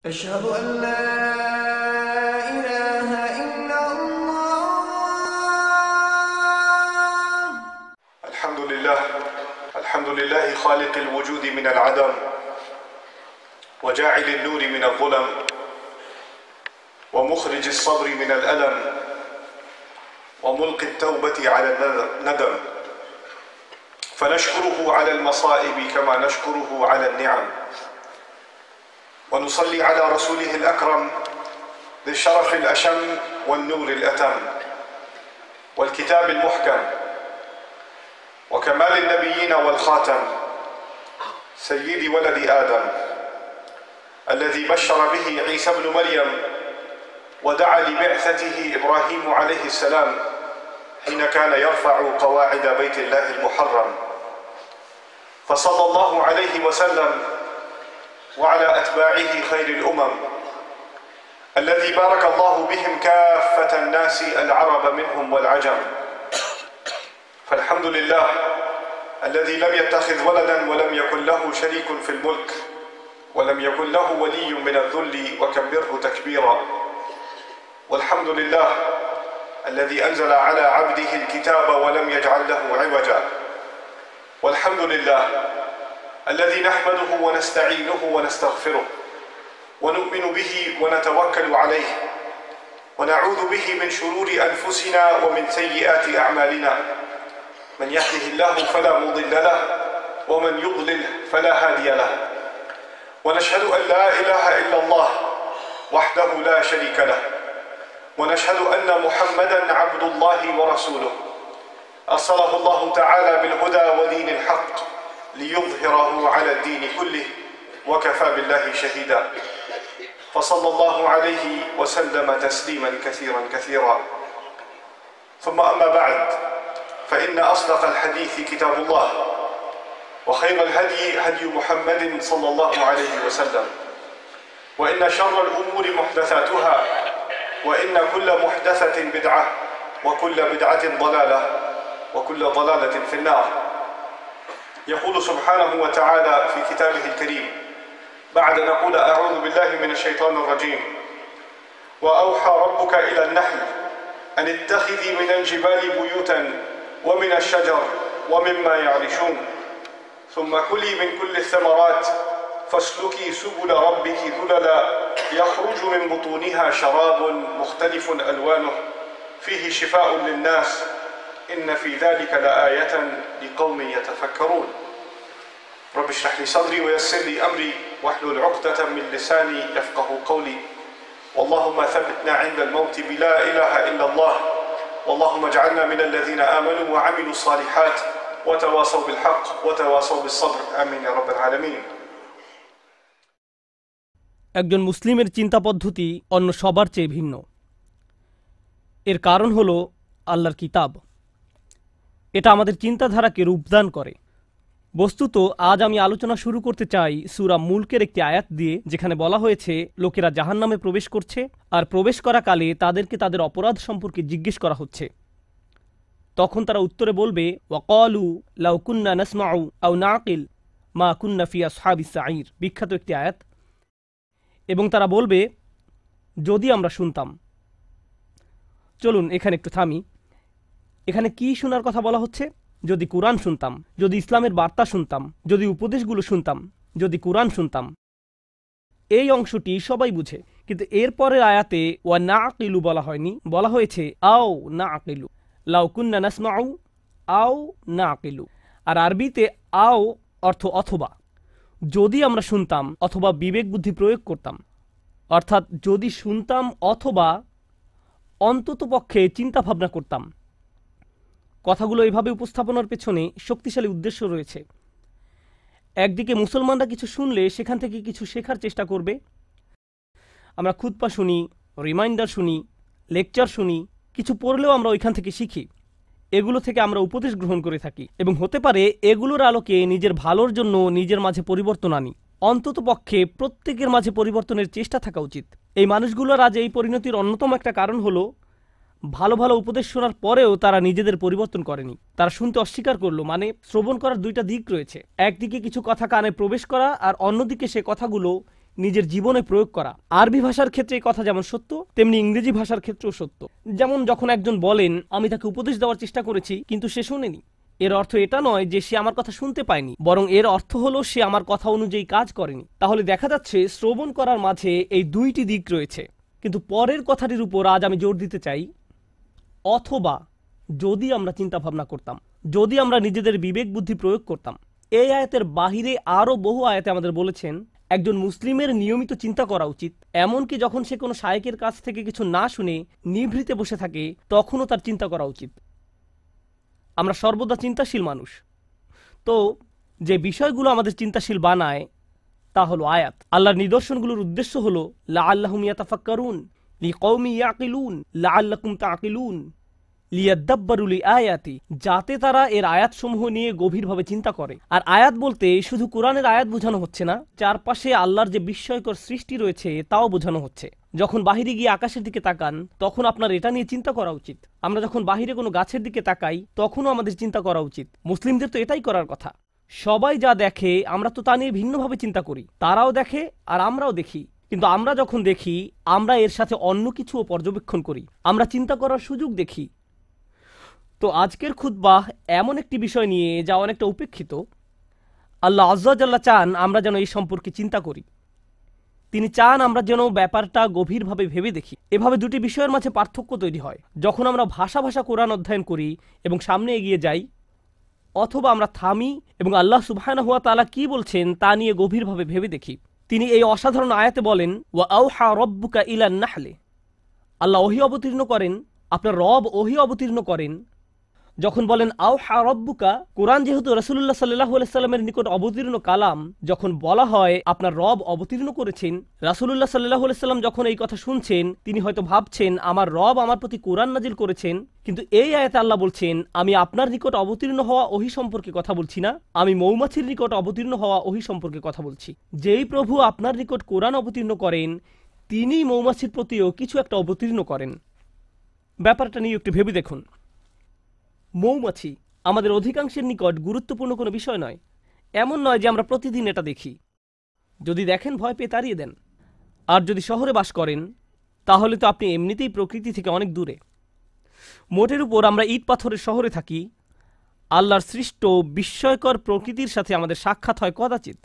أشهد أن لا إله إلا الله. الحمد لله خالق الوجود من العدم وجاعل النور من الظلم ومخرج الصبر من الألم وملقي التوبة على الندم، فنشكره على المصائب كما نشكره على النعم، ونصلي على رسوله الأكرم ذي الشرف الأشم والنور الأتم والكتاب المحكم وكمال النبيين والخاتم، سيد ولد آدم الذي بشر به عيسى ابن مريم ودعا لبعثته إبراهيم عليه السلام حين كان يرفع قواعد بيت الله المحرم، فصلى الله عليه وسلم وعلى أتباعه خير الأمم الذي بارك الله بهم كافة الناس العرب منهم والعجم. فالحمد لله الذي لم يتخذ ولدا ولم يكن له شريك في الملك ولم يكن له ولي من الذل وكبره تكبيرا. والحمد لله الذي أنزل على عبده الكتاب ولم يجعل له عوجا. والحمد لله الذي نحمده ونستعينه ونستغفره ونؤمن به ونتوكل عليه ونعوذ به من شرور أنفسنا ومن سيئات أعمالنا، من يهده الله فلا مضل له ومن يضلل فلا هادي له، ونشهد أن لا إله إلا الله وحده لا شريك له، ونشهد أن محمدا عبد الله ورسوله أرسله الله تعالى بالهدى ودين الحق ليظهره على الدين كله وكفى بالله شهيدا، فصلى الله عليه وسلم تسليما كثيرا كثيرا. ثم أما بعد، فإن أصدق الحديث كتاب الله، وخير الهدي هدي محمد صلى الله عليه وسلم، وإن شر الأمور محدثاتها، وإن كل محدثة بدعة، وكل بدعة ضلالة، وكل ضلالة في النار. يقول سبحانه وتعالى في كتابه الكريم بعد نقول أعوذ بالله من الشيطان الرجيم: وأوحى ربك إلى النحل أن اتخذي من الجبال بيوتا ومن الشجر ومما يعرشون ثم كلي من كل الثمرات فاسلكي سبل ربك ذللا يخرج من بطونها شراب مختلف ألوانه فيه شفاء للناس إن في ذلك لآية لقوم يتفكرون. رب اشرح لي صدري ويسر لي أمري واحلل عقدة من لساني يفقه قولي. واللهم ثبتنا عند الموت بلا إله إلا الله، واللهم اجعلنا من الذين آمنوا وعملوا الصالحات وتواصوا بالحق وتواصوا بالصبر آمين يا رب العالمين। একজন মুসলিমের চিন্তা পদ্ধতি অন্য সবার চেয়ে ভিন্ন। এর কারণ হলো আল্লাহর কিতাব। এটা আমাদের চিন্তাধারাকে রূপদান করে। বস্তুত আজ আমি আলোচনা শুরু করতে চাই সূরা মুলকের একটি আয়াত দিয়ে, যেখানে বলা হয়েছে লোকেরা জাহান্নামে প্রবেশ করছে আর প্রবেশ করাকালে তাদেরকে তাদের অপরাধ সম্পর্কে জিজ্ঞেস করা হচ্ছে। তখন তারা উত্তরে বলবে ওয়াকালু লাউ কুন্না নাসমাউ আও নাকিল মা কুন্না ফি আসহাবিস সাঈর, বিখ্যাত একটি আয়াত। এবং তারা বলবে যদি আমরা শুনতাম। চলুন এখানে একটু থামি। এখানে কি শোনার কথা বলা হচ্ছে? যদি কুরআন শুনতাম, যদি ইসলামের বার্তা শুনতাম, যদি উপদেশগুলো শুনতাম, যদি কুরআন শুনতাম। এই অংশটি সবাই বুঝে, কিন্তু এরপরের আয়াতে ওয়া নাকিলু বলা হয়নি, বলা হয়েছে আও নাকিলু, লাউ কুন্না নাসমাউ আও নাকিলু। আর আরবিতে আও অর্থ অথবা, যদি আমরা শুনতাম অথবা বিবেক বুদ্ধি প্রয়োগ করতাম, অর্থাৎ যদি শুনতাম অথবা অন্ততপক্ষে চিন্তা ভাবনা করতাম। কথাগুলো এভাবে উপস্থাপনার পেছনে শক্তিশালী উদ্দেশ্য রয়েছে। একদিকে মুসলমানরা কিছু শুনলে সেখান থেকে কিছু শেখার চেষ্টা করবে। আমরা খুতবা শুনি, রিমাইন্ডার শুনি, লেকচার শুনি, কিছু পড়লেও আমরা ওইখান থেকে শিখি। এগুলো থেকে আমরা উপদেশ গ্রহণ করে থাকি এবং হতে পারে এগুলোর আলোকে নিজের ভালোর জন্য নিজের মাঝে পরিবর্তন আনি। অন্তত পক্ষে প্রত্যেকের মাঝে পরিবর্তনের চেষ্টা থাকা উচিত। এই মানুষগুলোর আজ এই পরিণতির অন্যতম একটা কারণ হলো ভালো ভালো উপদেশ শোনার পরেও তারা নিজেদের পরিবর্তন করেনি। তারা শুনতে অস্বীকার করলো। মানে শ্রবণ করার দুইটা দিক রয়েছে, একদিকে কিছু কথা কানে প্রবেশ করা আর অন্যদিকে সে কথাগুলো নিজের জীবনে প্রয়োগ করা। আরবি ভাষার ক্ষেত্রে এই কথা যেমন সত্য, তেমনি ইংরেজি ভাষার ক্ষেত্রেও সত্য। যেমন যখন একজন বলেন আমি তাকে উপদেশ দেওয়ার চেষ্টা করেছি কিন্তু সে শোনেনি, এর অর্থ এটা নয় যে সে আমার কথা শুনতে পায়নি, বরং এর অর্থ হলো সে আমার কথা অনুযায়ী কাজ করেনি। তাহলে দেখা যাচ্ছে শ্রবণ করার মাঝে এই দুইটি দিক রয়েছে। কিন্তু পরের কথাটির উপর আজ আমি জোর দিতে চাই, অথবা যদি আমরা চিন্তা ভাবনা করতাম, যদি আমরা নিজেদের বিবেক বুদ্ধি প্রয়োগ করতাম। এই আয়াতের বাহিরে আরও বহু আয়াতে আমাদের বলেছেন একজন মুসলিমের নিয়মিত চিন্তা করা উচিত, এমনকি যখন সে কোনো শায়েকের কাছ থেকে কিছু না শুনে নিভৃতে বসে থাকে তখনও তার চিন্তা করা উচিত। আমরা সর্বদা চিন্তাশীল মানুষ, তো যে বিষয়গুলো আমাদের চিন্তাশীল বানায় তা হলো আয়াত। আল্লাহর নিদর্শনগুলোর উদ্দেশ্য হলো লাআল্লাহুম ইয়াতাফাক্কারুন লিকওমি ইয়াকিলুন লাআল্লাকুম তাকিলুন লিয়াদাব্বারু লিআয়াতি, যাতে তারা এর আয়াতসমূহ নিয়ে গভীরভাবে চিন্তা করে। আর আয়াত বলতে শুধু কোরআনের আয়াত বোঝানো হচ্ছে না, চারপাশে আল্লাহর যে বিস্ময়কর সৃষ্টি রয়েছে তাও বোঝানো হচ্ছে। যখন বাহিরে গিয়ে আকাশের দিকে তাকান তখন আপনার এটা নিয়ে চিন্তা করা উচিত। আমরা যখন বাহিরে কোনো গাছের দিকে তাকাই তখনও আমাদের চিন্তা করা উচিত। মুসলিমদের তো এটাই করার কথা। সবাই যা দেখে আমরা তো তা নিয়ে ভিন্নভাবে চিন্তা করি, তারাও দেখে আর আমরাও দেখি। কিন্তু আমরা যখন দেখি আমরা এর সাথে অন্য কিছুও পর্যবেক্ষণ করি, আমরা চিন্তা করার সুযোগ দেখি। তো আজকের খুতবাহ এমন একটি বিষয় নিয়ে যা অনেকটা উপেক্ষিত। আল্লাহ আজ্জা জাল্লা চান আমরা যেন এই সম্পর্কে চিন্তা করি। তিনি চান আমরা যেন ব্যাপারটা গভীরভাবে ভেবে দেখি। এভাবে দুটি বিষয়ের মাঝে পার্থক্য তৈরি হয়, যখন আমরা ভাষা কোরআন অধ্যয়ন করি এবং সামনে এগিয়ে যাই, অথবা আমরা থামি এবং আল্লাহ সুবহানাহু ওয়া তাআলা কি বলছেন তা নিয়ে গভীরভাবে ভেবে দেখি। তিনি এই অসাধারণ আয়াতে বলেন ওয়া আওহা রাব্বুকা ইলান নাহলে, আল্লাহ ওহী অবতীর্ণ করেন, আপনার রব ওহী অবতীর্ণ করেন। যখন বলেন আওহা রব্বুকা, কোরআন যেহেতু রাসূলুল্লাহ সাল্লাল্লাহু আলাইহি সাল্লামের নিকট অবতীর্ণ কালাম, যখন বলা হয় আপনার রব অবতীর্ণ করেছেন, রাসূলুল্লাহ সাল্লাল্লাহু আলাইহি সাল্লাম যখন এই কথা শুনছেন তিনি হয়তো ভাবছেন আমার রব আমার প্রতি কোরআন নাজিল করেছেন। কিন্তু এই আয়াতে আল্লাহ বলছেন আমি আপনার নিকট অবতীর্ণ হওয়া ওহী সম্পর্কে কথা বলছি না, আমি মৌমাছির নিকট অবতীর্ণ হওয়া ওহী সম্পর্কে কথা বলছি। যেই প্রভু আপনার নিকট কোরআন অবতীর্ণ করেন তিনি মৌমাছির প্রতিও কিছু একটা অবতীর্ণ করেন। ব্যাপারটা নিয়ে একটু ভেবে দেখুন। মৌমাছি আমাদের অধিকাংশের নিকট গুরুত্বপূর্ণ কোনো বিষয় নয়। এমন নয় যে আমরা প্রতিদিন এটা দেখি। যদি দেখেন ভয় পেয়ে তাড়িয়ে দেন। আর যদি শহরে বাস করেন তাহলে তো আপনি এমনিতেই প্রকৃতি থেকে অনেক দূরে। মোটের উপর আমরা ইট পাথরের শহরে থাকি। আল্লাহর সৃষ্ট বিস্ময়কর প্রকৃতির সাথে আমাদের সাক্ষাৎ হয় কদাচিৎ।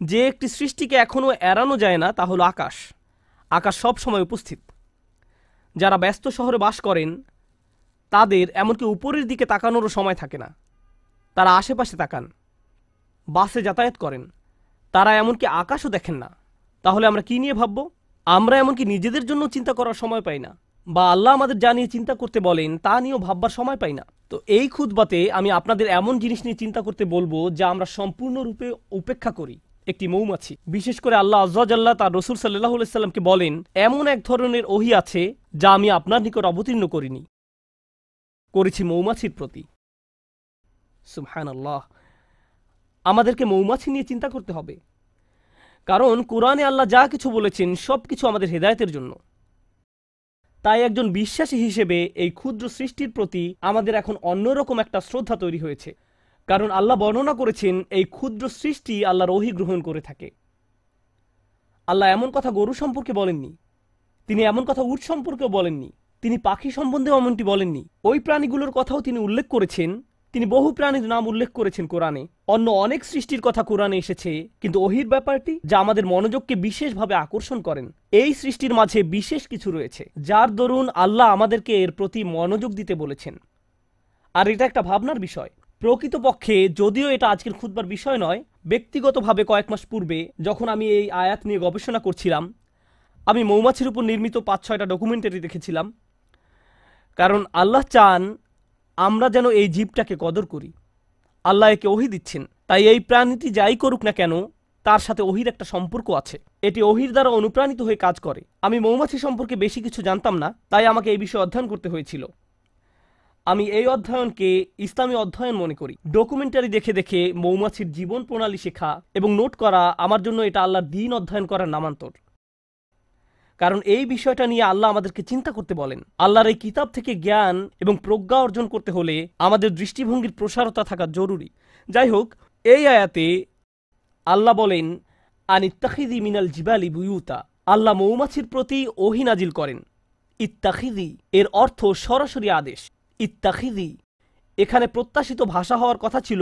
যে একটি সৃষ্টিকে এখনও এড়ানো যায় না তা হলো আকাশ। আকাশ সব সময় উপস্থিত। যারা ব্যস্ত শহরে বাস করেন তাদের এমনকি উপরের দিকে তাকানোরও সময় থাকে না। তারা আশেপাশে তাকান, বাসে যাতায়াত করেন, তারা এমনকি আকাশও দেখেন না। তাহলে আমরা কি নিয়ে ভাবব? আমরা এমনকি নিজেদের জন্য চিন্তা করার সময় পাই না, বা আল্লাহ আমাদের যা নিয়ে চিন্তা করতে বলেন তা নিয়েও ভাববার সময় পাই না। তো এই খুতবাতে আমি আপনাদের এমন জিনিস নিয়ে চিন্তা করতে বলবো যা আমরা সম্পূর্ণরূপে উপেক্ষা করি। একটি মৌমাছি, বিশেষ করে আল্লাহ আজ্জা জাল্লা তার রাসূল সাল্লাল্লাহু আলাইহি সাল্লামকে বলেন এমন এক ধরনের ওহী আছে যা আমি আপনার নিকট অবতীর্ণ করেছি মৌমাছির প্রতি। সুবহানাল্লাহ। আমাদেরকে মৌমাছি নিয়ে চিন্তা করতে হবে, কারণ কোরআনে আল্লাহ যা কিছু বলেছেন সব কিছু আমাদের হেদায়েতের জন্য। তাই একজন বিশ্বাসী হিসেবে এই ক্ষুদ্র সৃষ্টির প্রতি আমাদের এখন অন্যরকম একটা শ্রদ্ধা তৈরি হয়েছে, কারণ আল্লাহ বর্ণনা করেছেন এই ক্ষুদ্র সৃষ্টি আল্লাহর ওহী গ্রহণ করে থাকে। আল্লাহ এমন কথা গরু সম্পর্কে বলেননি, তিনি এমন কথা উট সম্পর্কেও বলেননি, তিনি পাখি সম্বন্ধেও এমনটি বলেননি। ওই প্রাণীগুলোর কথাও তিনি উল্লেখ করেছেন। তিনি বহু প্রাণীর নাম উল্লেখ করেছেন কোরআনে। অন্য অনেক সৃষ্টির কথা কোরআনে এসেছে, কিন্তু ওহীর ব্যাপারটি যা আমাদের মনোযোগকে বিশেষভাবে আকর্ষণ করেন, এই সৃষ্টির মাঝে বিশেষ কিছু রয়েছে যার দরুন আল্লাহ আমাদেরকে এর প্রতি মনোযোগ দিতে বলেছেন। আর এটা একটা ভাবনার বিষয়। প্রকৃতপক্ষে যদিও এটা আজকের খুতবার বিষয় নয়, ব্যক্তিগতভাবে কয়েক মাস পূর্বে যখন আমি এই আয়াত নিয়ে গবেষণা করছিলাম, আমি মৌমাছির উপর নির্মিত 5-6টা ডকুমেন্টারি দেখেছিলাম। কারণ আল্লাহ চান আমরা যেন এই জীবটাকে কদর করি। আল্লাহ একে ওহী দিচ্ছেন, তাই এই প্রাণীটি যাই করুক না কেন তার সাথে ওহীর একটা সম্পর্ক আছে। এটি ওহীর দ্বারা অনুপ্রাণিত হয়ে কাজ করে। আমি মৌমাছি সম্পর্কে বেশি কিছু জানতাম না, তাই আমাকে এই বিষয়ে অধ্যয়ন করতে হয়েছিল। আমি এই অধ্যয়নকে ইসলামী অধ্যয়ন মনে করি। ডকুমেন্টারি দেখে দেখে মৌমাছির জীবন প্রণালী শেখা এবং নোট করা আমার জন্য এটা আল্লাহর দ্বীন অধ্যয়ন করার নামান্তর। কারণ এই বিষয়টা নিয়ে আল্লাহ আমাদেরকে চিন্তা করতে বলেন। আল্লাহর এই কিতাব থেকে জ্ঞান এবং প্রজ্ঞা অর্জন করতে হলে আমাদের দৃষ্টিভঙ্গির প্রসারতা থাকা জরুরি। যাই হোক, এই আয়াতে আল্লাহ বলেন আনিত্তাখিযি মিনাল জিবালি বুয়ুতা। আল্লাহ মৌমাছির প্রতি ওহী নাজিল করেন। ইত্তাখিযি এর অর্থ সরাসরি আদেশ। ইত্তাখিযি এখানে প্রত্যাশিত ভাষা হওয়ার কথা ছিল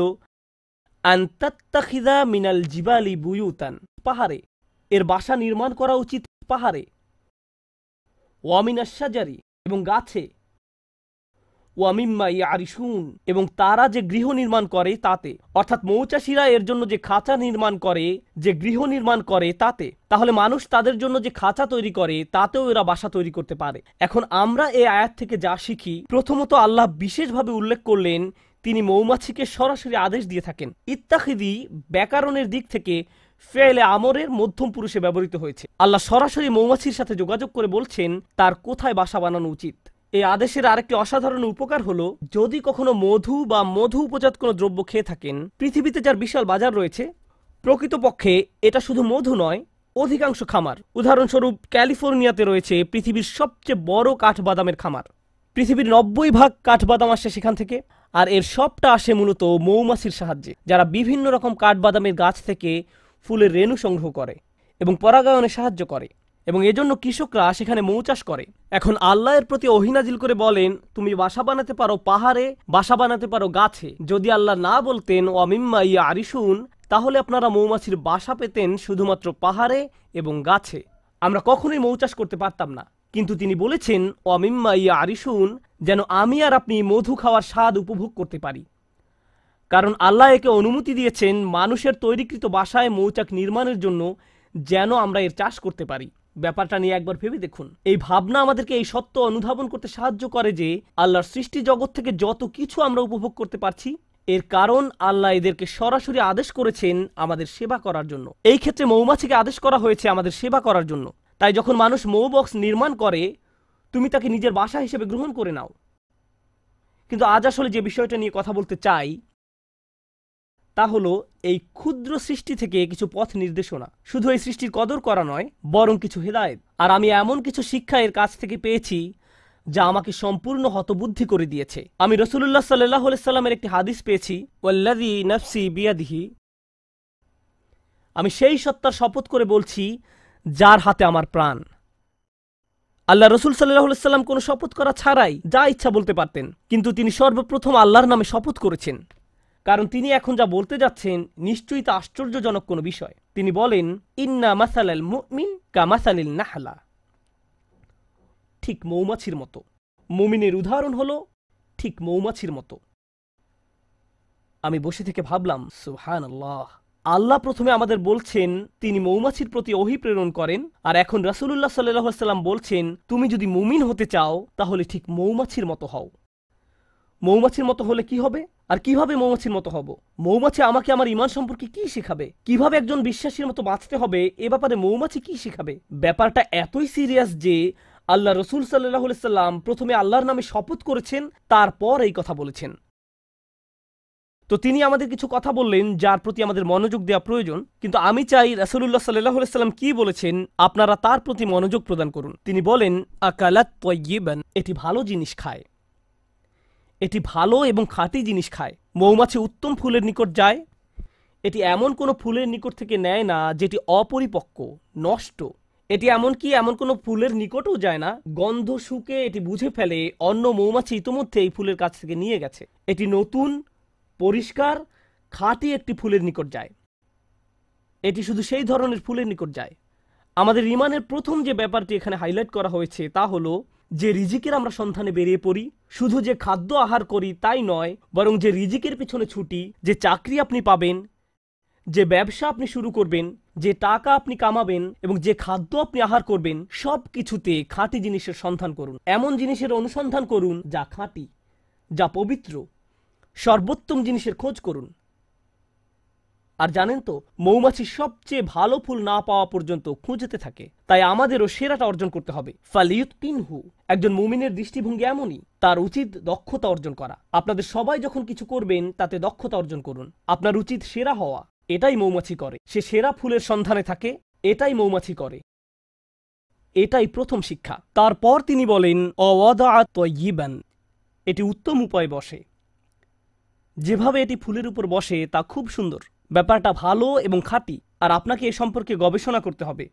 আনতাত্তাখিযা মিনাল জিবালি বুয়ুতান, পাহাড়ে। এর বাসা নির্মাণ করা উচিত পাহাড়ে। ওয়া মিনাশ শাজারি এবং গাছে। ওয়া মিম্মা ইয়ারিশুন এবং তারা যে গৃহ নির্মাণ করে তাতে। অর্থাৎ মৌচাষীরা এর জন্য যে খাঁচা নির্মাণ করে, যে গৃহ নির্মাণ করে তাতে। তাহলে মানুষ তাদের জন্য যে খাঁচা তৈরি করে তাতেও এরা বাসা তৈরি করতে পারে। এখন আমরা এই আয়াত থেকে যা শিখি, প্রথমত আল্লাহ বিশেষভাবে উল্লেখ করলেন তিনি মৌমাছিকে সরাসরি আদেশ দিয়ে থাকেন। ইত্তাখিযি ব্যাকরণের দিক থেকে ফেলে আমরের মধ্যম পুরুষে ব্যবহৃত হয়েছে। আল্লাহ সরাসরি মৌমাছির সাথে যোগাযোগ করে বলছেন তার কোথায় বাসা বানানো উচিত। এই আদেশের আরেকটি অসাধারণ উপকার হলো, যদি কখনো মধু বা মধু উপজাত কোনো দ্রব্য খেয়ে থাকেন, পৃথিবীতে যার বিশাল বাজার রয়েছে, প্রকৃতপক্ষে এটা শুধু মধু নয়, অধিকাংশ খামার, উদাহরণস্বরূপ ক্যালিফোর্নিয়াতে রয়েছে পৃথিবীর সবচেয়ে বড় কাঠবাদামের খামার। পৃথিবীর 90% কাঠবাদাম আসে সেখান থেকে, আর এর সবটা আসে মূলত মৌমাছির সাহায্যে, যারা বিভিন্ন রকম কাঠবাদামের গাছ থেকে ফুলের রেণু সংগ্রহ করে এবং পরাগায়নে সাহায্য করে, এবং এজন্য কৃষকরা সেখানে মৌ চাষ করে। এখন আল্লাহর প্রতি ওহী নাজিল করে বলেন তুমি বাসা বানাতে পারো পাহাড়ে, বাসা বানাতে পারো গাছে। যদি আল্লাহ না বলতেন ওয়া মিম্মা ইয়ারিশুন, তাহলে আপনারা মৌমাছির বাসা পেতেন শুধুমাত্র পাহাড়ে এবং গাছে। আমরা কখনোই মৌ চাষ করতে পারতাম না। কিন্তু তিনি বলেছেন ওয়া মিম্মা ইয়ারিশুন, যেন আমি আর আপনি মধু খাওয়ার স্বাদ উপভোগ করতে পারি। কারণ আল্লাহ একে অনুমতি দিয়েছেন মানুষের তৈরিকৃত বাসায় মৌচাক নির্মাণের জন্য, যেন আমরা এর চাষ করতে পারি। ব্যাপারটা নিয়ে একবার ভেবে দেখুন। এই ভাবনা আমাদেরকে এই সত্য অনুধাবন করতে সাহায্য করে যে আল্লাহর সৃষ্টি জগৎ থেকে যত কিছু আমরা উপভোগ করতে পারছি, এর কারণ আল্লাহ এদেরকে সরাসরি আদেশ করেছেন আমাদের সেবা করার জন্য। এই ক্ষেত্রে মৌমাছিকে আদেশ করা হয়েছে আমাদের সেবা করার জন্য। তাই যখন মানুষ মৌ বক্স নির্মাণ করে, তুমি তাকে নিজের বাসা হিসেবে গ্রহণ করে নাও। কিন্তু আজ আসলে যে বিষয়টা নিয়ে কথা বলতে চাই তা হলো এই ক্ষুদ্র সৃষ্টি থেকে কিছু পথ নির্দেশনা। শুধু এই সৃষ্টির কদর করা নয়, বরং কিছু হেদায়েত। আর আমি এমন কিছু শিক্ষা এর কাছ থেকে পেয়েছি যা আমাকে সম্পূর্ণ হতবুদ্ধি করে দিয়েছে। আমি রাসূলুল্লাহ সাল্লাল্লাহু আলাইহি সাল্লামের একটি হাদিস পেয়েছি, ওয়াল্লাযী নাফসি বিয়াদিহি, আমি সেই সত্তার শপথ করে বলছি যার হাতে আমার প্রাণ। আল্লাহ রসুল সাল্লাল্লাহু আলাইহি সাল্লাম কোনো শপথ করা ছাড়াই যা ইচ্ছা বলতে পারতেন, কিন্তু তিনি সর্বপ্রথম আল্লাহর নামে শপথ করেছেন, কারণ তিনি এখন যা বলতে যাচ্ছেন নিশ্চয়ই তা আশ্চর্যজনক কোনো বিষয়। তিনি বলেন ইন্না মাসালাল মুমিন কামাসালিল নাহলা, ঠিক মৌমাছির মতো। মুমিনের উদাহরণ হলো ঠিক মৌমাছির মতো। আমি বসে থেকে ভাবলাম সুবহানাল্লাহ, আল্লাহ প্রথমে আমাদের বলছেন তিনি মৌমাছির প্রতি ওহী প্রেরণ করেন, আর এখন রাসূলুল্লাহ সাল্লাল্লাহু আলাইহি সাল্লাম বলছেন তুমি যদি মুমিন হতে চাও তাহলে ঠিক মৌমাছির মতো হও। মৌমাছির মতো হলে কি হবে, আর কিভাবে মৌমাছির মতো হব? মৌমাছি আমাকে আমার ঈমান সম্পর্কে কি শেখাবে? কিভাবে একজন বিশ্বাসীর মতো বাঁচতে হবে এ ব্যাপারে মৌমাছি কি শেখাবে? ব্যাপারটা এতই সিরিয়াস যে আল্লাহ রসুল সাল্লাল্লাহু আলাইহি সাল্লাম প্রথমে আল্লাহর নামে শপথ করেছেন, তারপর এই কথা বলেছেন। তো তিনি আমাদের কিছু কথা বললেন যার প্রতি আমাদের মনোযোগ দেওয়া প্রয়োজন। কিন্তু আমি চাই রাসূলুল্লাহ সাল্লাল্লাহু আলাইহি সাল্লাম কি বলেছেন আপনারা তার প্রতি মনোযোগ প্রদান করুন। তিনি বলেন আকালাত তাইয়িবান, এটি ভালো জিনিস খায়, এটি ভালো এবং খাঁটি জিনিস খায়। মৌমাছি উত্তম ফুলের নিকট যায়, এটি এমন কোনো ফুলের নিকট থেকে নেয় না যেটি অপরিপক্ক, নষ্ট। এটি এমনকি এমন কোনো ফুলের নিকটও যায় না, গন্ধ শুকে এটি বুঝে ফেলে অন্য মৌমাছি ইতোমধ্যে এই ফুলের কাছ থেকে নিয়ে গেছে। এটি নতুন, পরিষ্কার, খাঁটি একটি ফুলের নিকট যায়। এটি শুধু সেই ধরনের ফুলের নিকট যায়। আমাদের ঈমানের প্রথম যে ব্যাপারটি এখানে হাইলাইট করা হয়েছে তা হলো যে রিজিকের আমরা সন্ধানে বেরিয়ে পড়ি, শুধু যে খাদ্য আহার করি তাই নয়, বরং যে রিজিকের পিছনে ছুটি, যে চাকরি আপনি পাবেন, যে ব্যবসা আপনি শুরু করবেন, যে টাকা আপনি কামাবেন এবং যে খাদ্য আপনি আহার করবেন, সব কিছুতে খাঁটি জিনিসের সন্ধান করুন। এমন জিনিসের অনুসন্ধান করুন যা খাঁটি, যা পবিত্র। সর্বোত্তম জিনিসের খোঁজ করুন। আর জানেন তো, মৌমাছি সবচেয়ে ভালো ফুল না পাওয়া পর্যন্ত খুঁজতে থাকে। তাই আমাদেরও সেরাটা অর্জন করতে হবে। ফালিয়ুতকিনহু, একজন মুমিনের দৃষ্টিভঙ্গি এমনই, তার উচিত দক্ষতা অর্জন করা। আপনাদের সবাই যখন কিছু করবেন তাতে দক্ষতা অর্জন করুন। আপনার উচিত সেরা হওয়া, এটাই মৌমাছি করে। সে সেরা ফুলের সন্ধানে থাকে, এটাই মৌমাছি করে। এটাই প্রথম শিক্ষা। তারপর তিনি বলেন অওয়াদাআত তাইয়িবান, এটি উত্তম উপায়ে বসে। যেভাবে এটি ফুলের উপর বসে তা খুব সুন্দর। ব্যাপারটা ভালো এবং খাঁটি। আর আপনাকে এ সম্পর্কে গবেষণা করতে হবে।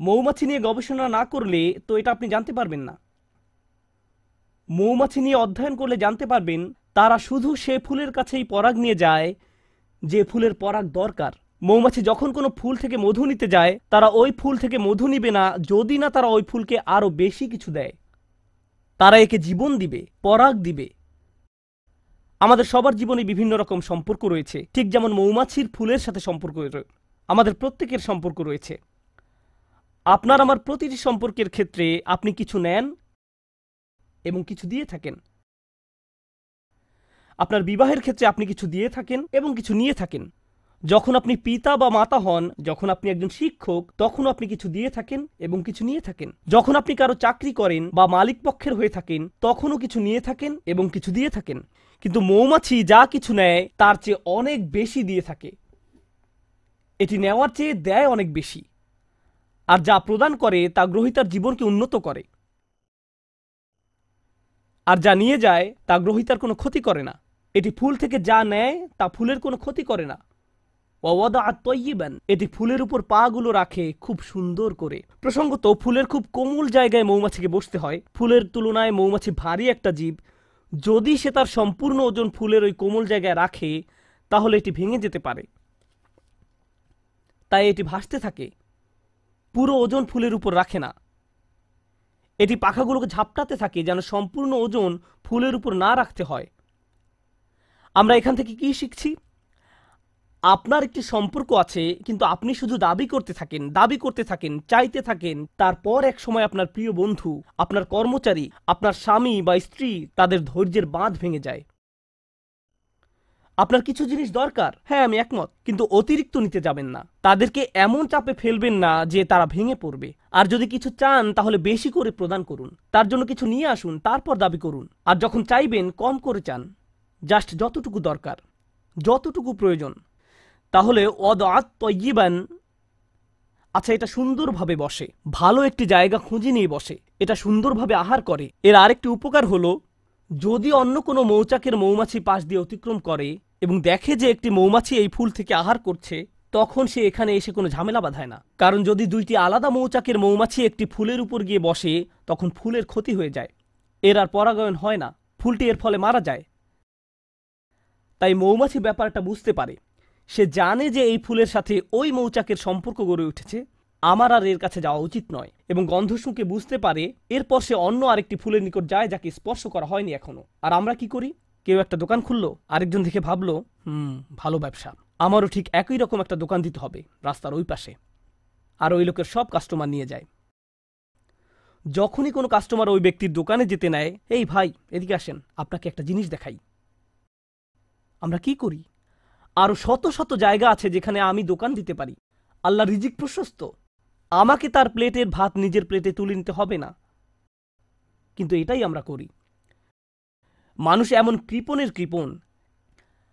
মৌমাছি নিয়ে গবেষণা না করলে তো এটা আপনি জানতে পারবেন না। মৌমাছি নিয়ে অধ্যয়ন করলে জানতে পারবেন তারা শুধু সে ফুলের কাছেই পরাগ নিয়ে যায় যে ফুলের পরাগ দরকার। মৌমাছি যখন কোনো ফুল থেকে মধু নিতে যায়, তারা ওই ফুল থেকে মধু নিবে না যদি না তারা ওই ফুলকে আরো বেশি কিছু দেয়। তারা একে জীবন দিবে, পরাগ দিবে। আমাদের সবার জীবনে বিভিন্ন রকম সম্পর্ক রয়েছে, ঠিক যেমন মৌমাছির ফুলের সাথে সম্পর্ক আমাদের প্রত্যেকের সম্পর্ক রয়েছে। আপনার আমার প্রতিটি সম্পর্কের ক্ষেত্রে আপনি কিছু নেন এবং কিছু দিয়ে থাকেন। আপনার বিবাহের ক্ষেত্রে আপনি কিছু দিয়ে থাকেন এবং কিছু নিয়ে থাকেন। যখন আপনি পিতা বা মাতা হন, যখন আপনি একজন শিক্ষক, তখন আপনি কিছু দিয়ে থাকেন এবং কিছু নিয়ে থাকেন। যখন আপনি কারো চাকরি করেন বা মালিক পক্ষের হয়ে থাকেন, তখনও কিছু নিয়ে থাকেন এবং কিছু দিয়ে থাকেন। কিন্তু মৌমাছি যা কিছু নেয় তার চেয়ে অনেক বেশি দিয়ে থাকে। এটি নেওয়ার চেয়ে দেয় অনেক বেশি, আর যা প্রদান করে তা গ্রহীতার জীবনকে উন্নত করে। আর যা নিয়ে যায় তা গ্রহীতার কোনো ক্ষতি করে না। এটি ফুল থেকে যা নেয় তা ফুলের কোনো ক্ষতি করে না। এটি ফুলের উপর পা গুলো রাখে খুব সুন্দর করে। প্রসঙ্গত, ফুলের খুব কোমল জায়গায় মৌমাছিকে বসতে হয়। ফুলের তুলনায় মৌমাছি ভারী একটা জীব। যদি সে তার সম্পূর্ণ ওজন ফুলের ওই কোমল জায়গায় রাখে, তাহলে এটি ভেঙে যেতে পারে। তাই এটি ভাসতে থাকে, পুরো ওজন ফুলের উপর রাখে না। এটি পাখাগুলোকে ঝাপটাতে থাকে যেন সম্পূর্ণ ওজন ফুলের উপর না রাখতে হয়। আমরা এখান থেকে কি শিখছি? আপনার একটি সম্পর্ক আছে, কিন্তু আপনি শুধু দাবি করতে থাকেন, চাইতে থাকেন। তারপর এক সময় আপনার প্রিয় বন্ধু, আপনার কর্মচারী, আপনার স্বামী বা স্ত্রী, তাদের ধৈর্যের বাঁধ ভেঙে যায়। আপনার কিছু জিনিস দরকার, হ্যাঁ আমি একমত, কিন্তু অতিরিক্ত নিতে যাবেন না। তাদেরকে এমন চাপে ফেলবেন না যে তারা ভেঙে পড়বে। আর যদি কিছু চান তাহলে বেশি করে প্রদান করুন। তার জন্য কিছু নিয়ে আসুন, তারপর দাবি করুন। আর যখন চাইবেন কম করে চান, জাস্ট যতটুকু দরকার, যতটুকু প্রয়োজন। তাহলে আচ্ছা, এটা সুন্দরভাবে বসে, ভালো একটি জায়গা খুঁজে নিয়ে বসে, এটা সুন্দরভাবে আহার করে। এর আরেকটি উপকার হলো, যদি অন্য কোনো মৌচাকের মৌমাছি পাশ দিয়ে অতিক্রম করে এবং দেখে যে একটি মৌমাছি এই ফুল থেকে আহার করছে, তখন সে এখানে এসে কোনো ঝামেলা বাঁধায় না। কারণ যদি দুইটি আলাদা মৌচাকের মৌমাছি একটি ফুলের উপর গিয়ে বসে, তখন ফুলের ক্ষতি হয়ে যায়, এর আর পরাগায়ন হয় না, ফুলটি এর ফলে মারা যায়। তাই মৌমাছি ব্যাপারটা বুঝতে পারে। সে জানে যে এই ফুলের সাথে ওই মৌচাকের সম্পর্ক গড়ে উঠেছে, আমার আর এর কাছে যাওয়া উচিত নয়। এবং গন্ধ শুঁকে বুঝতে পারে। এরপর সে অন্য আরেকটি ফুলের নিকট যায় যাকে স্পর্শ করা হয়নি এখনো। আর আমরা কি করি? কেউ একটা দোকান খুললো, আরেকজন দেখে ভাবলো ভালো ব্যবসা, আমারও ঠিক একই রকম একটা দোকান দিতে হবে রাস্তার ওই পাশে। আর ওই লোকের সব কাস্টমার নিয়ে যায়। যখনই কোনো কাস্টমার ওই ব্যক্তির দোকানে যেতে নেয়, এই ভাই এদিকে আসেন, আপনাকে একটা জিনিস দেখাই। আমরা কি করি? আরো শত শত জায়গা আছে যেখানে আমি দোকান দিতে পারি। আল্লাহ রিজিক প্রশস্ত, আমাকে তার প্লেটের ভাত নিজের প্লেটে তুলে নিতে হবে না। কিন্তু এটাই আমরা করি। মানুষ এমন কৃপণের কৃপণ।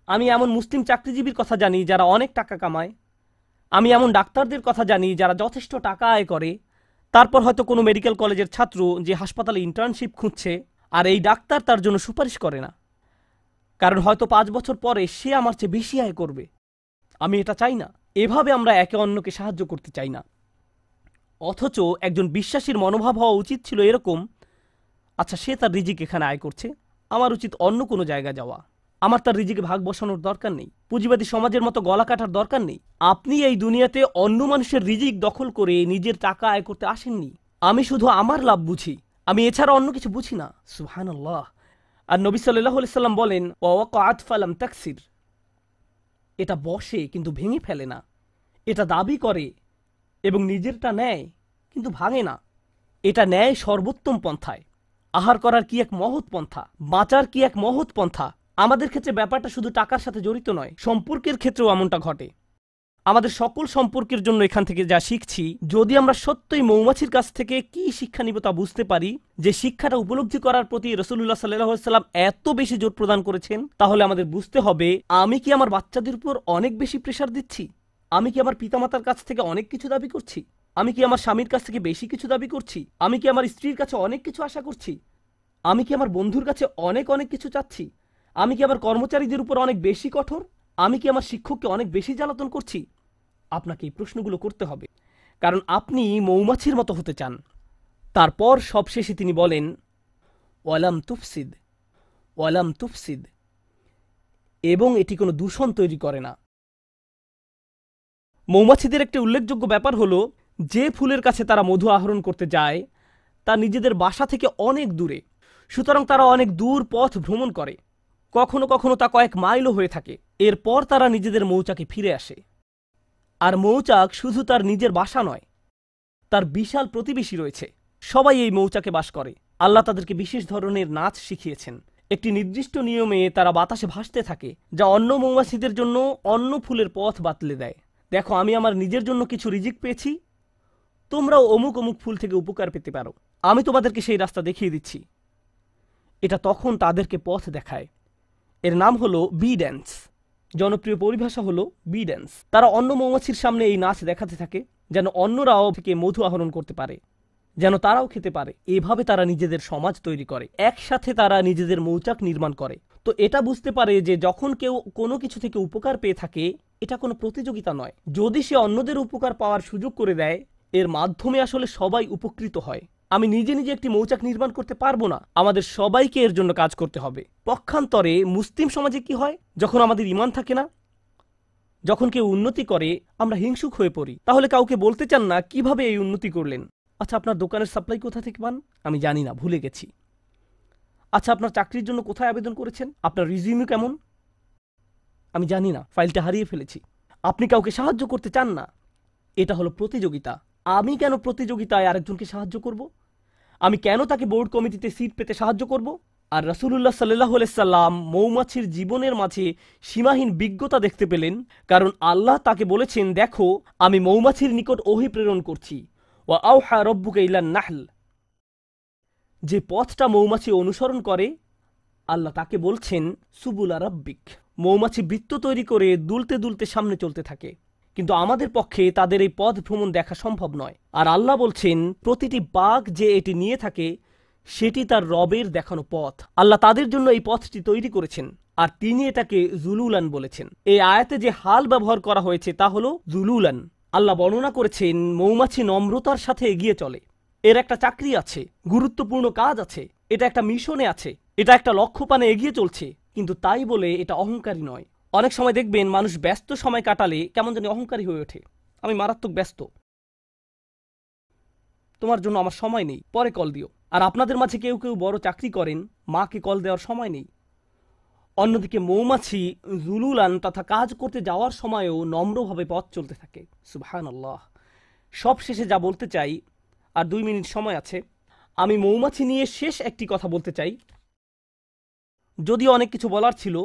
আমি এমন মুসলিম চাকরিজীবীর কথা জানি যারা অনেক টাকা কামায়। আমি এমন ডাক্তারদের কথা জানি যারা যথেষ্ট টাকা আয় করে। তারপর হয়তো কোনো মেডিকেল কলেজের ছাত্র যে হাসপাতালে ইন্টার্নশিপ খুঁজছে, আর এই ডাক্তার তার জন্য সুপারিশ করে না, কারণ হয়তো 5 বছর পরে সে আমার চেয়ে বেশি আয় করবে। আমি এটা চাই না। এভাবে আমরা একে অন্যকে সাহায্য করতে চাই না। অথচ একজন বিশ্বাসীর মনোভাব হওয়া উচিত ছিল এরকম, আচ্ছা সে তার রিজিক এখানে আয় করছে, আমার উচিত অন্য কোনো জায়গায় যাওয়া। আমার তার রিজিকে ভাগ বসানোর দরকার নেই। পুঁজিবাদী সমাজের মতো গলা কাটার দরকার নেই। আপনি এই দুনিয়াতে অন্য মানুষের রিজিক দখল করে নিজের টাকা আয় করতে আসেননি। আমি শুধু আমার লাভ বুঝি, আমি এছাড়া অন্য কিছু বুঝি না। সুবহানাল্লাহ। আর নবী সাল্লাল্লাহু আলাইহি সাল্লাম বলেন, ওয়াকাআত ফালাম তাকসির। এটা বসে কিন্তু ভেঙে ফেলে না। এটা দাবি করে এবং নিজেরটা নেয় কিন্তু ভাঙে না। এটা নেয় সর্বোত্তম পন্থায়। আহার করার কি এক মহৎ পন্থা, বাঁচার কি এক মহৎ পন্থা। আমাদের ক্ষেত্রে ব্যাপারটা শুধু টাকার সাথে জড়িত নয়, সম্পর্কের ক্ষেত্রেও এমনটা ঘটে। আমাদের সকল সম্পর্কের জন্য এখান থেকে যা শিখছি, যদি আমরা সত্যই মৌমাছির কাছ থেকে কি শিক্ষা নিব তা বুঝতে পারি, যে শিক্ষাটা উপলব্ধি করার প্রতি রাসূলুল্লাহ সাল্লাল্লাহু আলাইহি ওয়াসাল্লাম এত বেশি জোর প্রদান করেছেন, তাহলে আমাদের বুঝতে হবে, আমি কি আমার বাচ্চাদের উপর অনেক বেশি প্রেসার দিচ্ছি? আমি কি আমার পিতামাতার কাছ থেকে অনেক কিছু দাবি করছি? আমি কি আমার স্বামীর কাছ থেকে বেশি কিছু দাবি করছি? আমি কি আমার স্ত্রীর কাছে অনেক কিছু আশা করছি? আমি কি আমার বন্ধুর কাছে অনেক অনেক কিছু চাচ্ছি? আমি কি আমার কর্মচারীদের উপর অনেক বেশি কঠোর? আমি কি আমার শিক্ষককে অনেক বেশি জ্বালাতন করছি? আপনাকে এই প্রশ্নগুলো করতে হবে, কারণ আপনি মৌমাছির মতো হতে চান। তারপর সবশেষে তিনি বলেন, ওয়ালাম তুফসিদ, ওয়ালাম তুফসিদ, এবং এটি কোনো দূষণ তৈরি করে না। মৌমাছিদের একটি উল্লেখযোগ্য ব্যাপার হলো, যে ফুলের কাছে তারা মধু আহরণ করতে যায় তা নিজেদের বাসা থেকে অনেক দূরে, সুতরাং তারা অনেক দূর পথ ভ্রমণ করে, কখনো কখনো তা কয়েক মাইলও হয়ে থাকে। এরপর তারা নিজেদের মৌচাকে ফিরে আসে। আর মৌচাক শুধু তার নিজের বাসা নয়, তার বিশাল প্রতিবেশী রয়েছে, সবাই এই মৌচাকে বাস করে। আল্লাহ তাদেরকে বিশেষ ধরনের নাচ শিখিয়েছেন। একটি নির্দিষ্ট নিয়মে তারা বাতাসে ভাসতে থাকে, যা অন্য মৌমাছিদের জন্য অন্য ফুলের পথ বাতলে দেয়। দেখো, আমি আমার নিজের জন্য কিছু রিজিক পেয়েছি, তোমরাও অমুক অমুক ফুল থেকে উপকার পেতে পারো। আমি তোমাদেরকে সেই রাস্তা দেখিয়ে দিচ্ছি। এটা তখন তাদেরকে পথ দেখায়। এর নাম হলো বি ড্যান্স। জনপ্রিয় পরিভাষা হলো বি ড্যান্স। তারা অন্য মৌমাছির সামনে এই নাচ দেখাতে থাকে, যেন অন্যরাও থেকে মধু আহরণ করতে পারে, যেন তারাও খেতে পারে। এভাবে তারা নিজেদের সমাজ তৈরি করে, একসাথে তারা নিজেদের মৌচাক নির্মাণ করে। তো এটা বুঝতে পারে যে যখন কেউ কোনো কিছু থেকে উপকার পেয়ে থাকে, এটা কোনো প্রতিযোগিতা নয়। যদি সে অন্যদের উপকার পাওয়ার সুযোগ করে দেয়, এর মাধ্যমে আসলে সবাই উপকৃত হয়। আমি নিজে নিজে একটি মৌচাক নির্মাণ করতে পারবো না, আমাদের সবাইকে এর জন্য কাজ করতে হবে। পক্ষান্তরে মুসলিম সমাজে কি হয়, যখন আমাদের ঈমান থাকে না, যখন কেউ উন্নতি করে আমরা হিংসুক হয়ে পড়ি। তাহলে কাউকে বলতে চান না কিভাবে এই উন্নতি করলেন। আচ্ছা, আপনার দোকানের সাপ্লাই কোথা থেকে পান? আমি জানি না, ভুলে গেছি। আচ্ছা, আপনার চাকরির জন্য কোথায় আবেদন করেছেন? আপনার রিজিউমি কেমন? আমি জানি না, ফাইলটা হারিয়ে ফেলেছি। আপনি কাউকে সাহায্য করতে চান না। এটা হলো প্রতিযোগিতা। আমি কেন প্রতিযোগিতায় আরেকজনকে সাহায্য করব? আমি কেন তাকে বোর্ড কমিটিতে সিট পেতে সাহায্য করব? আর রাসূলুল্লাহ সাল্লাল্লাহু আলাইহি সাল্লাম মৌমাছির জীবনের মাঝে সীমাহীন বিজ্ঞতা দেখতে পেলেন, কারণ আল্লাহ তাকে বলেছেন, দেখো আমি মৌমাছির নিকট ওহী প্রেরণ করছি। ওয়া আওহা রাব্বুকা ইলান নাহল। যে পথটা মৌমাছি অনুসরণ করে, আল্লাহ তাকে বলছেন সুবুলা রাব্বিক। মৌমাছি বৃত্ত তৈরি করে দুলতে দুলতে সামনে চলতে থাকে, কিন্তু আমাদের পক্ষে তাদের এই পথ ভ্রমণ দেখা সম্ভব নয়। আর আল্লাহ বলছেন, প্রতিটি বাঘ যে এটি নিয়ে থাকে সেটি তার রবের দেখানো পথ। আল্লাহ তাদের জন্য এই পথটি তৈরি করেছেন, আর তিনি এটাকে জুলুলান বলেছেন। এই আয়াতে যে হাল ব্যবহার করা হয়েছে তা হলো জুলুলান। আল্লাহ বর্ণনা করেছেন, মৌমাছি নম্রতার সাথে এগিয়ে চলে। এর একটা চাকরি আছে, গুরুত্বপূর্ণ কাজ আছে, এটা একটা মিশনে আছে, এটা একটা লক্ষ্যপানে এগিয়ে চলছে, কিন্তু তাই বলে এটা অহংকারী নয়। অনেক সময় দেখবেন মানুষ ব্যস্ত সময় কাটালে কেমন জানি অহংকারী হয়ে ওঠে। আমি মারাত্মক ব্যস্ত, তোমার জন্য আমার সময় নেই, পরে কল দিও। আর আপনাদের মাঝে কেউ কেউ বড় চাকরি করেন, মাকে কল দেওয়ার সময় নেই। অন্যদিকে মৌমাছি জুলুলান তথা কাজ করতে যাওয়ার সময়ও নম্রভাবে পথ চলতে থাকে। সুবহানাল্লাহ। সব শেষে যা বলতে চাই, আর 2 মিনিট সময় আছে, আমি মৌমাছি নিয়ে শেষ একটি কথা বলতে চাই। যদিও অনেক কিছু বলার ছিল,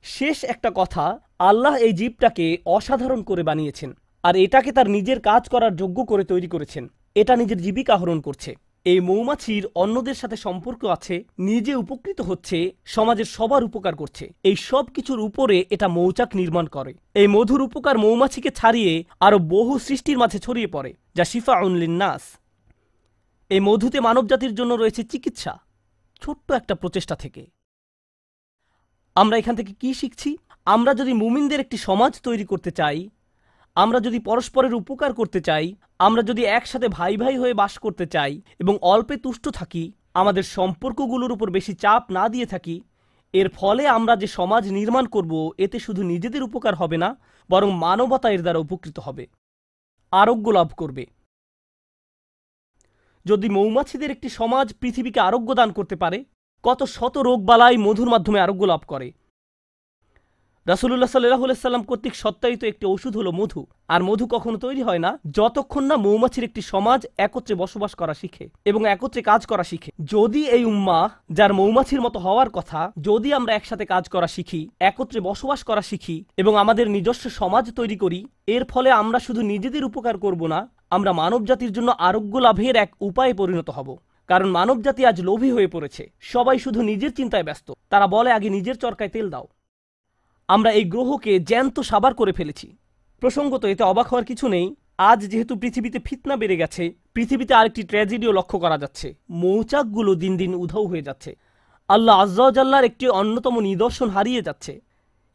শেষ একটা কথা, আল্লাহ এই জীবটাকে অসাধারণ করে বানিয়েছেন, আর এটাকে তার নিজের কাজ করার যোগ্য করে তৈরি করেছেন। এটা নিজের জীবিকা আহরণ করছে। এই মৌমাছির অন্যদের সাথে সম্পর্ক আছে, নিজে উপকৃত হচ্ছে, সমাজের সবার উপকার করছে। এই সব কিছুর উপরে এটা মৌচাক নির্মাণ করে। এই মধুর উপকার মৌমাছিকে ছাড়িয়ে আরো বহু সৃষ্টির মাঝে ছড়িয়ে পড়ে, যা শিফাউন লিন্নাস। এই মধুতে মানবজাতির জন্য রয়েছে চিকিৎসা, ছোট্ট একটা প্রচেষ্টা থেকে। আমরা এখান থেকে কি শিখছি? আমরা যদি মুমিনদের একটি সমাজ তৈরি করতে চাই, আমরা যদি পরস্পরের উপকার করতে চাই, আমরা যদি একসাথে ভাই ভাই হয়ে বাস করতে চাই এবং অল্পে তুষ্ট থাকি, আমাদের সম্পর্কগুলোর উপর বেশি চাপ না দিয়ে থাকি, এর ফলে আমরা যে সমাজ নির্মাণ করব, এতে শুধু নিজেদের উপকার হবে না, বরং মানবতা এর দ্বারা উপকৃত হবে, আরোগ্য লাভ করবে। যদি মৌমাছিদের একটি সমাজ পৃথিবীকে আরোগ্য দান করতে পারে, কত শত রোগবালাই মধুর মাধ্যমে আরোগ্য লাভ করে। রাসূলুল্লাহ সাল্লাল্লাহু আলাইহি সাল্লাম কর্তৃক সত্যায়িত একটি ওষুধ হলো মধু। আর মধু কখনো তৈরি হয় না যতক্ষণ না মৌমাছির একটি সমাজ একত্রে বসবাস করা শিখে এবং একত্রে কাজ করা শিখে। যদি এই উম্মাহ, যার মৌমাছির মতো হওয়ার কথা, যদি আমরা একসাথে কাজ করা শিখি, একত্রে বসবাস করা শিখি এবং আমাদের নিজস্ব সমাজ তৈরি করি, এর ফলে আমরা শুধু নিজেদের উপকার করব না, আমরা মানবজাতির জন্য আরোগ্য লাভের এক উপায়ে পরিণত হব। কারণ মানবজাতি আজ লোভী হয়ে পড়েছে, সবাই শুধু নিজের চিন্তায় ব্যস্ত। তারা বলে, আগে নিজের চরকায় তেল দাও। আমরা এই গ্রহকে জ্যান্ত সাবার করে ফেলেছি। প্রসঙ্গত, এতে অবাক হওয়ার কিছু নেই। আজ যেহেতু পৃথিবীতে ফিতনা বেড়ে গেছে, পৃথিবীতে আরেকটি ট্র্যাজেডিও লক্ষ্য করা যাচ্ছে। মৌচাকগুলো দিন দিন উধাও হয়ে যাচ্ছে। আল্লাহ আজ্জা ওয়া জাল্লার একটি অন্যতম নিদর্শন হারিয়ে যাচ্ছে।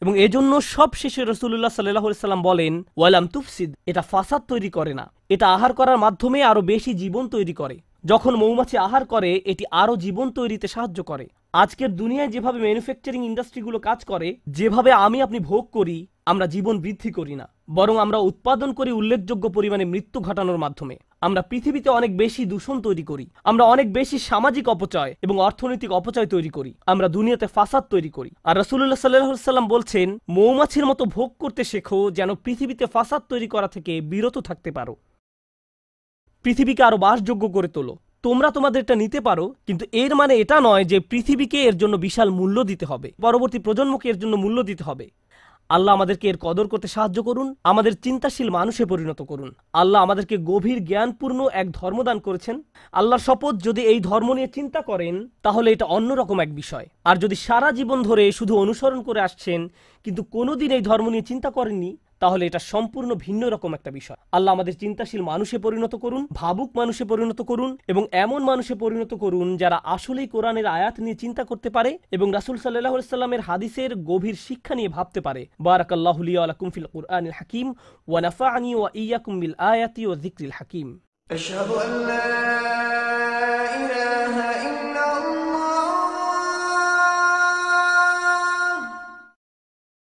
এবং এজন্য সব শেষে রাসূলুল্লাহ সাল্লাল্লাহু আলাইহি সাল্লাম বলেন, ওয়ালাম তুফসিদ, এটা ফাসাদ তৈরি করে না, এটা আহার করার মাধ্যমে আরো বেশি জীবন তৈরি করে। যখন মৌমাছি আহার করে এটি আরো জীবন তৈরিতে সাহায্য করে। আজকের দুনিয়ায় যেভাবে ম্যানুফ্যাকচারিং ইন্ডাস্ট্রিগুলো কাজ করে, যেভাবে আমি আপনি ভোগ করি, আমরা জীবন বৃদ্ধি করি না, বরং আমরা উৎপাদন করি উল্লেখযোগ্য পরিমাণে মৃত্যু ঘটানোর মাধ্যমে। আমরা পৃথিবীতে অনেক বেশি দূষণ তৈরি করি, আমরা অনেক বেশি সামাজিক অপচয় এবং অর্থনৈতিক অপচয় তৈরি করি, আমরা দুনিয়াতে ফাসাদ তৈরি করি। আর রাসূলুল্লাহ সাল্লাল্লাহু আলাইহি সাল্লাম বলছেন, মৌমাছির মতো ভোগ করতে শেখো যেন পৃথিবীতে ফাসাদ তৈরি করা থেকে বিরত থাকতে পারো। পৃথিবীকে আরো বাসযোগ্য করে তোলো। তোমরা তোমাদেরটা নিতে পারো, কিন্তু এর মানে এটা নয় যে পৃথিবীকে এর জন্য বিশাল মূল্য দিতে হবে, পরবর্তী প্রজন্মকে এর জন্য মূল্য দিতে হবে। আল্লাহ আমাদেরকে এর কদর করতে সাহায্য করুন, আমাদের চিন্তাশীল মানুষে পরিণত করুন। আল্লাহ আমাদেরকে গভীর জ্ঞানপূর্ণ এক ধর্ম দান করেছেন। আল্লাহর শপথ, যদি এই ধর্ম নিয়ে চিন্তা করেন তাহলে এটা অন্যরকম এক বিষয়। আর যদি সারা জীবন ধরে শুধু অনুসরণ করে আসছেন কিন্তু কোনোদিন এই ধর্ম নিয়ে চিন্তা করেননি, তাহলে এটা সম্পূর্ণ ভিন্ন রকম একটা বিষয়। আল্লাহ আমাদের চিন্তাশীল মানুষে পরিণত করুন, ভাবুক মানুষে পরিণত করুন, এবং এমন মানুষে পরিণত করুন যারা আসলেই কোরআনের আয়াত নিয়ে চিন্তা করতে পারে এবং রাসূল সাল্লাল্লাহু আলাইহি সাল্লামের হাদিসের গভীর শিক্ষা নিয়ে ভাবতে পারে। বারাকাল্লাহু লি ওয়া লাকুম ফিল কুরআনিল হাকিম ওয়া নাফা'নি ওয়া ইয়্যাকুম বিল আয়াতি ওয়া যিকরিল হাকিম। أشهد أن لا